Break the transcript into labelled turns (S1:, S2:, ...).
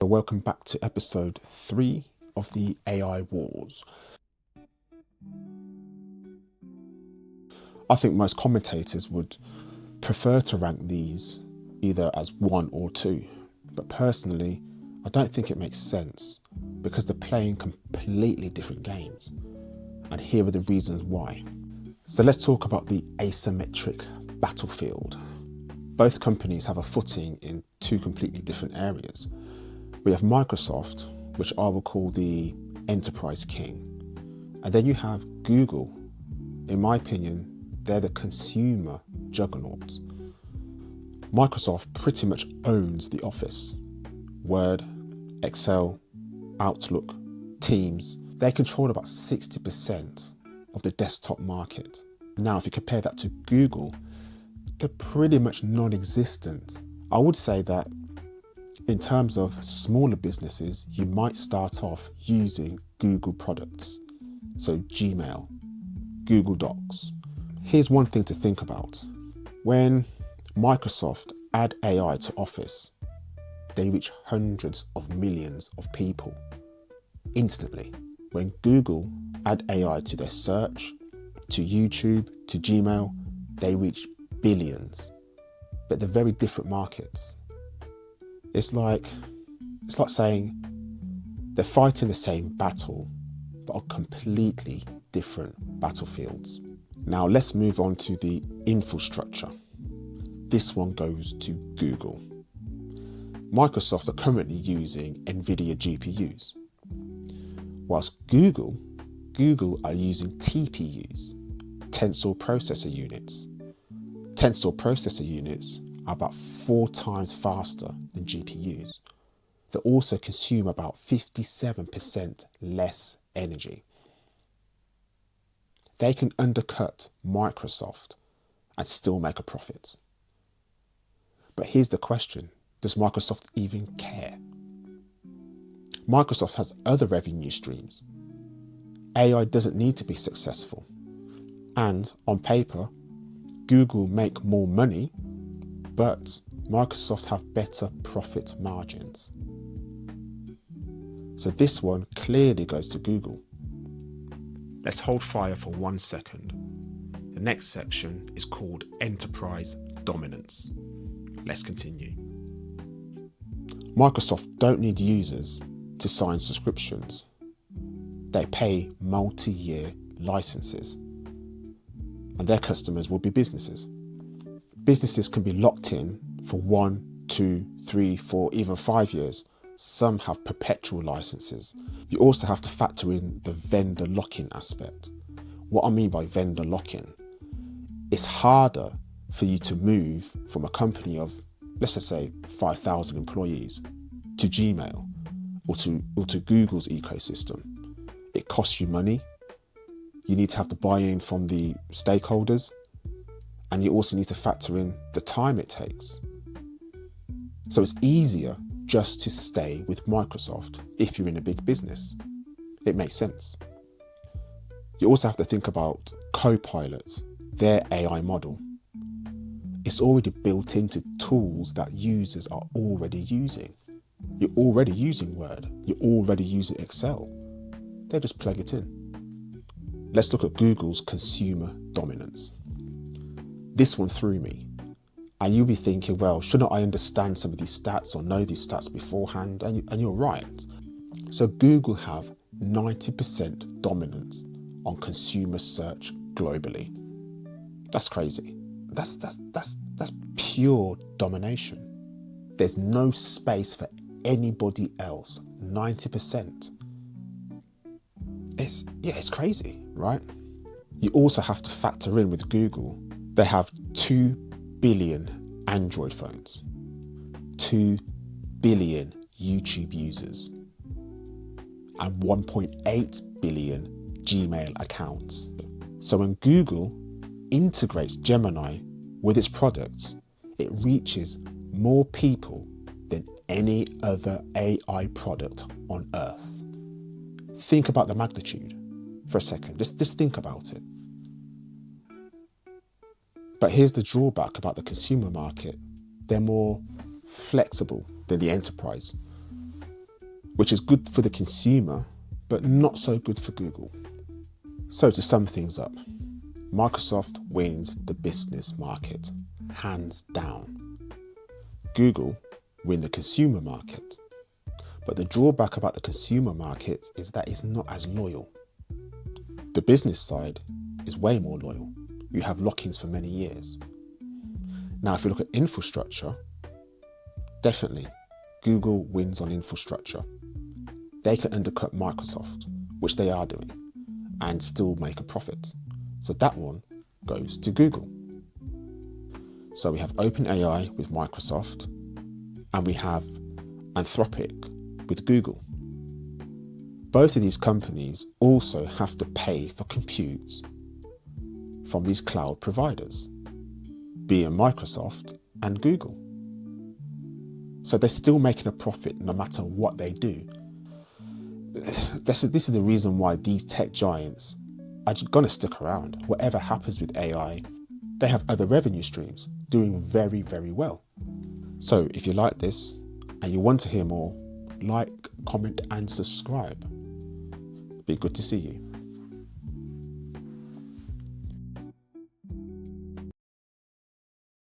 S1: Welcome back to episode 3 of the AI Wars. I think most commentators would prefer to rank these either as 1 or 2, but personally, I don't think it makes sense because they're playing completely different games. And here are the reasons why. So let's talk about the asymmetric battlefield. Both companies have a footing in 2 completely different areas. We have Microsoft, which I will call the enterprise king. And then you have Google. In my opinion, they're the consumer juggernauts. Microsoft pretty much owns the Office. Word, Excel, Outlook, Teams. They control about 60% of the desktop market. Now, if you compare that to Google, they're pretty much non-existent. I would say that in terms of smaller businesses, you might start off using Google products. So Gmail, Google Docs. Here's one thing to think about. When Microsoft add AI to Office, they reach hundreds of millions of people instantly. When Google add AI to their search, to YouTube, to Gmail, they reach billions. But they're very different markets. It's like saying they're fighting the same battle, but on completely different battlefields. Now let's move on to the infrastructure. This one goes to Google. Microsoft are currently using NVIDIA GPUs, whilst Google are using TPUs, tensor processor units. Tensor processor units are about 4 times faster than GPUs. They also consume about 57% less energy. They can undercut Microsoft and still make a profit. But here's the question, does Microsoft even care? Microsoft has other revenue streams. AI doesn't need to be successful. And on paper, Google make more money, but Microsoft have better profit margins. So this one clearly goes to Google. Let's hold fire for 1 second. The next section is called enterprise dominance. Let's continue. Microsoft don't need users to sign subscriptions. They pay multi-year licenses, and their customers will be businesses. Businesses can be locked in for 1, 2, 3, 4, even 5 years. Some have perpetual licenses. You also have to factor in the vendor lock-in aspect. What I mean by vendor lock-in, it's harder for you to move from a company of, let's just say, 5,000 employees to Gmail or to Google's ecosystem. It costs you money. You need to have the buy-in from the stakeholders, and you also need to factor in the time it takes. So it's easier just to stay with Microsoft if you're in a big business. It makes sense. You also have to think about Copilot, their AI model. It's already built into tools that users are already using. You're already using Word. You're already using Excel. They just plug it in. Let's look at Google's consumer dominance. This one threw me. And you'll be thinking, well, shouldn't I understand some of these stats or know these stats beforehand? And you're right. So Google have 90% dominance on consumer search globally. That's crazy. That's pure domination. There's no space for anybody else. 90%. It's crazy, right? You also have to factor in with Google, they have 2 billion Android phones, 2 billion YouTube users, and 1.8 billion Gmail accounts. So when Google integrates Gemini with its products, it reaches more people than any other AI product on earth. Think about the magnitude for a second. Just think about it. But here's the drawback about the consumer market. They're more flexible than the enterprise. which is good for the consumer, but not so good for Google. So to sum things up, Microsoft wins the business market, hands down. Google win the consumer market. But the drawback about the consumer market is that it's not as loyal. The business side is way more loyal. You have lock-ins for many years. Now, if you look at infrastructure, definitely Google wins on infrastructure. They can undercut Microsoft, which they are doing, and still make a profit. So that one goes to Google. So we have OpenAI with Microsoft, and we have Anthropic with Google. Both of these companies also have to pay for compute from these cloud providers, being Microsoft and Google. So they're still making a profit no matter what they do. This is the reason why these tech giants are going to stick around. Whatever happens with AI, they have other revenue streams doing very, very well. So if you like this and you want to hear more, like, comment and subscribe. Be good to see you.